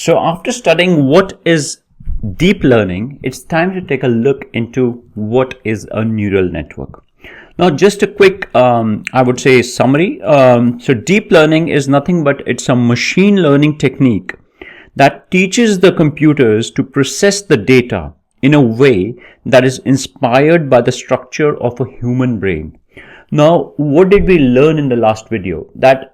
So after studying what is deep learning, it's time to take a look into what is a neural network. Now, just a quick, I would say, summary. So deep learning is nothing but it's a machine learning technique that teaches the computers to process the data in a way that is inspired by the structure of a human brain. Now, what did we learn in the last video? That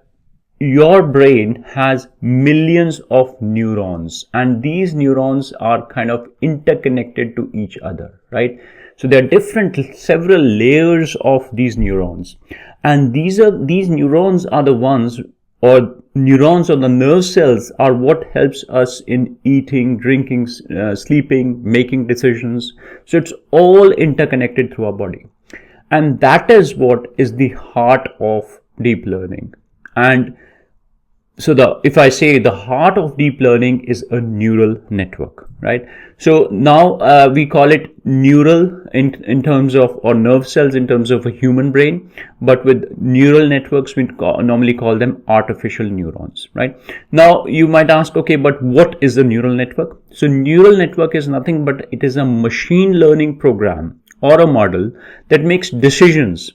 your brain has millions of neurons, and these neurons are kind of interconnected to each other, right? So there are several layers of these neurons, and these neurons are the ones, or neurons or the nerve cells are what helps us in eating, drinking, sleeping, making decisions. So it's all interconnected through our body. And that is what is the heart of deep learning. And so if I say the heart of deep learning is a neural network, right? So now we call it neural in terms of, or nerve cells in terms of a human brain, but with neural networks we normally call them artificial neurons, right? Now you might ask, okay, but what is a neural network? So neural network is nothing but it is a machine learning program or a model that makes decisions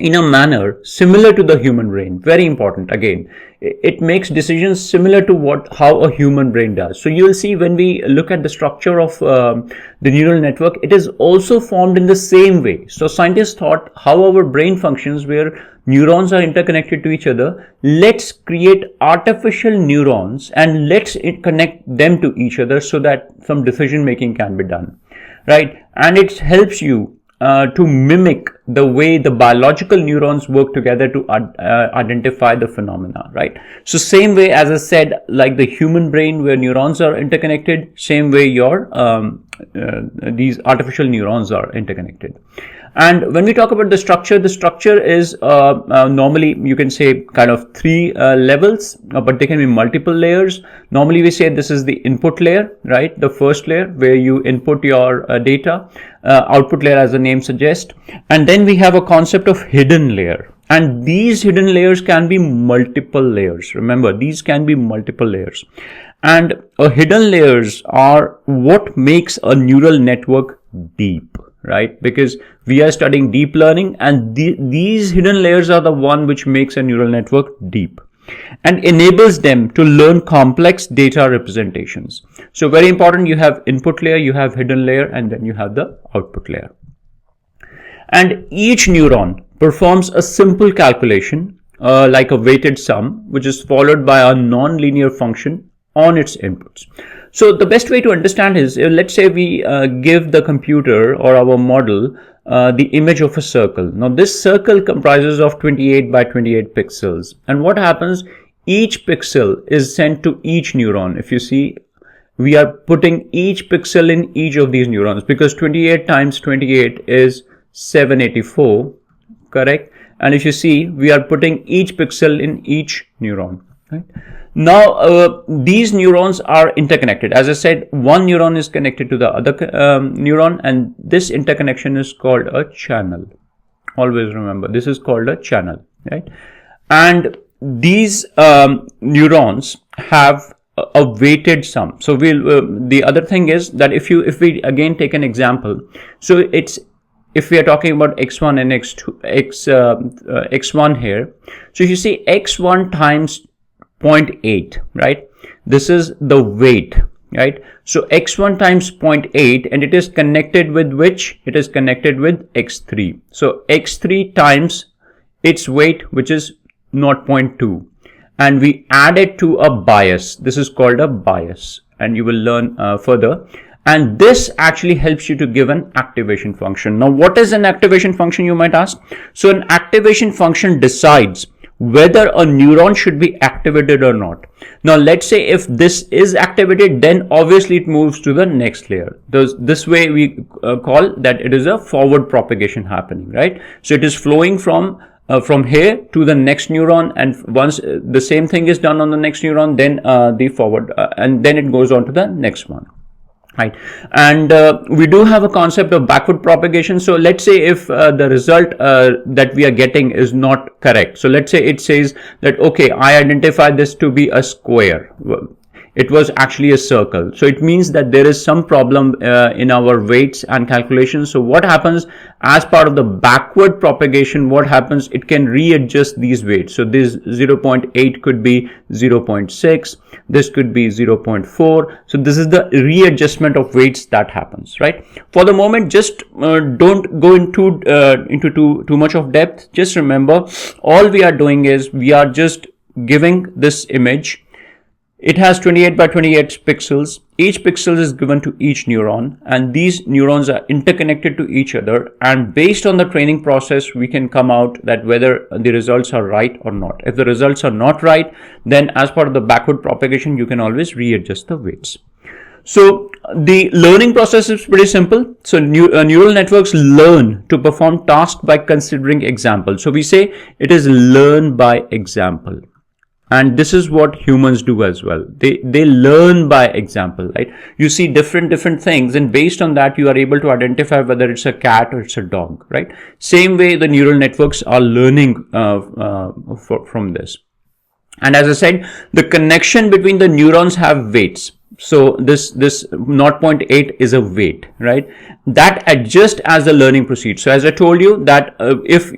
in a manner similar to the human brain. Very important. Again, it makes decisions similar to how a human brain does. So you will see when we look at the structure of the neural network, it is also formed in the same way. So scientists thought how our brain functions, where neurons are interconnected to each other. Let's create artificial neurons and let's connect them to each other so that some decision making can be done, right? And it helps you to mimic the way the biological neurons work together to identify the phenomena, right? So same way, as I said, like the human brain where neurons are interconnected, same way these artificial neurons are interconnected. And when we talk about the structure is normally you can say kind of three levels, but they can be multiple layers. Normally we say this is the input layer, right? The first layer where you input your data, output layer as the name suggests. And then we have a concept of hidden layer. And these hidden layers can be multiple layers. Remember, these can be multiple layers. And hidden layers are what makes a neural network deep, right? Because we are studying deep learning, and these hidden layers are the one which makes a neural network deep and enables them to learn complex data representations. So very important, you have input layer, you have hidden layer, and then you have the output layer. And each neuron performs a simple calculation like a weighted sum, which is followed by a non-linear function on its inputs. So the best way to understand is, let's say we give the computer or our model the image of a circle. Now this circle comprises of 28 by 28 pixels. And what happens? Each pixel is sent to each neuron. If you see, we are putting each pixel in each of these neurons, because 28 times 28 is 784, correct? And if you see, we are putting each pixel in each neuron, right? Now, these neurons are interconnected. As I said, one neuron is connected to the other neuron, and this interconnection is called a channel. Always remember, this is called a channel, right? And these neurons have a weighted sum. So the other thing is that if we again take an example, so if we are talking about x1 and x1 here, so you see x1 times 0.8, right? This is the weight, right? So x1 times 0.8, and it is connected with which? It is connected with x3. So x3 times its weight, which is 0.2, and we add it to a bias. This is called a bias, and you will learn further. And this actually helps you to give an activation function. Now, what is an activation function, you might ask? So an activation function decides whether a neuron should be activated or not. Now, let's say if this is activated, then obviously it moves to the next layer. This way we call that it is a forward propagation happening, right? So it is flowing from here to the next neuron, and once the same thing is done on the next neuron, then the forward, and then it goes on to the next one. Right. And we do have a concept of backward propagation. So let's say if the result that we are getting is not correct. So let's say it says that, okay, I identify this to be a square. it was actually a circle. So it means that there is some problem in our weights and calculations. So what happens as part of the backward propagation, what happens, it can readjust these weights. So this 0.8 could be 0.6, this could be 0.4. So this is the readjustment of weights that happens, right? For the moment, just don't go into too much of depth. Just remember, all we are doing is we are just giving this image. It has 28 by 28 pixels. Each pixel is given to each neuron, and these neurons are interconnected to each other. And based on the training process, we can come out that whether the results are right or not. If the results are not right, then as part of the backward propagation, you can always readjust the weights. So the learning process is pretty simple. So neural networks learn to perform tasks by considering examples. So we say it is learn by example. And this is what humans do as well. They learn by example, right? You see different things, and based on that, you are able to identify whether it's a cat or it's a dog, right? Same way the neural networks are learning from this. And as I said, the connection between the neurons have weights. So this 0.8 is a weight, right? That adjusts as the learning proceeds. So as I told you that if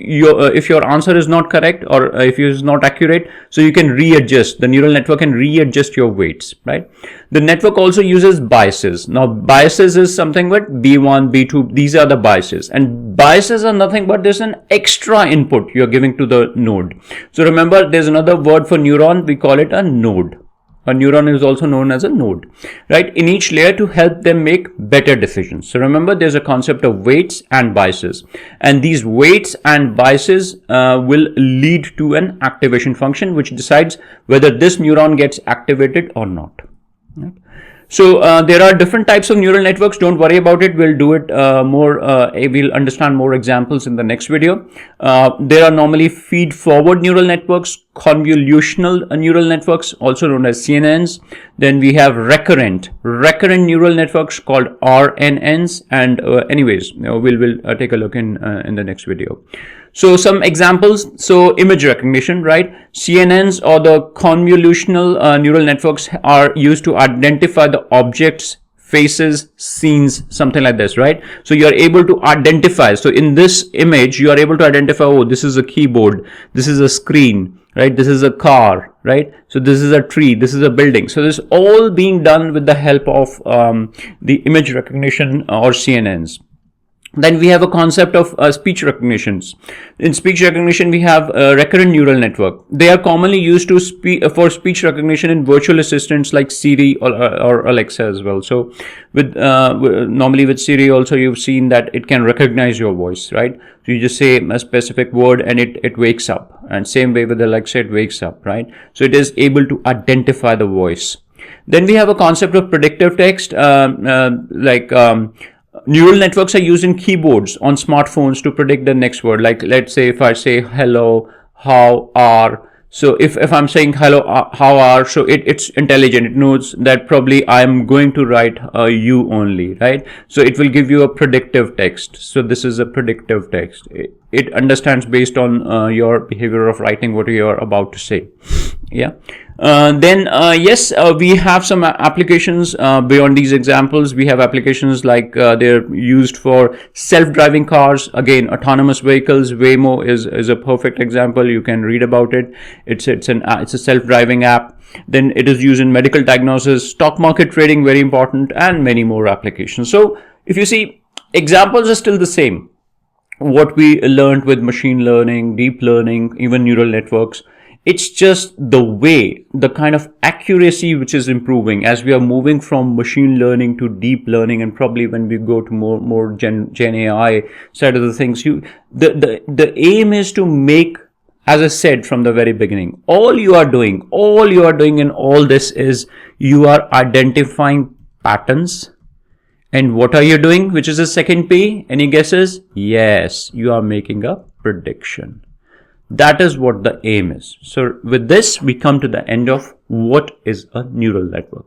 your answer is not correct, or if it is not accurate, so you can readjust. The neural network can readjust your weights, right? The network also uses biases. Now biases is something like B1, B2. These are the biases, and biases are nothing but there's an extra input you're giving to the node. So remember, there's another word for neuron. We call it a node. A neuron is also known as a node, right? In each layer to help them make better decisions. So remember, there's a concept of weights and biases, and these weights and biases will lead to an activation function, which decides whether this neuron gets activated or not. Right? So there are different types of neural networks. Don't worry about it. We'll do it we'll understand more examples in the next video. There are normally feed-forward neural networks, convolutional neural networks, also known as CNNs. Then we have recurrent neural networks called RNNs. And anyways, we'll take a look in the next video. So some examples. So image recognition, right? CNNs, or the convolutional neural networks, are used to identify the objects, faces, scenes, something like this, right? So you are able to identify. So in this image, you are able to identify, oh, this is a keyboard, this is a screen, right? This is a car, right? So this is a tree, this is a building. So this is all being done with the help of the image recognition or CNNs. Then we have a concept of speech recognitions. In speech recognition, we have a recurrent neural network. They are commonly used to for speech recognition in virtual assistants like Siri or Alexa as well. So with normally with Siri also, you've seen that it can recognize your voice, right? So you just say a specific word and it wakes up. And same way with Alexa, it wakes up, right? So it is able to identify the voice. Then we have a concept of predictive text, neural networks are used in keyboards on smartphones to predict the next word. Like, let's say if I say hello, how are. So if I'm saying hello, how are, so it's intelligent. It knows that probably I'm going to write you only, right? So it will give you a predictive text. So this is a predictive text. It understands based on your behavior of writing what you are about to say. Yeah. Yes, we have some applications beyond these examples. We have applications like they're used for self-driving cars. Again, autonomous vehicles. Waymo is a perfect example. You can read about it. It's a self-driving app. Then it is used in medical diagnosis, stock market trading, very important, and many more applications. So if you see, examples are still the same. What we learned with machine learning, deep learning, even neural networks. It's just the way, the kind of accuracy which is improving as we are moving from machine learning to deep learning, and probably when we go to more Gen AI side of the things, the aim is to make, as I said from the very beginning, all you are doing in all this is you are identifying patterns. And what are you doing? Which is the second P? Any guesses? Yes, you are making a prediction. That is what the aim is. So with this, we come to the end of what is a neural network.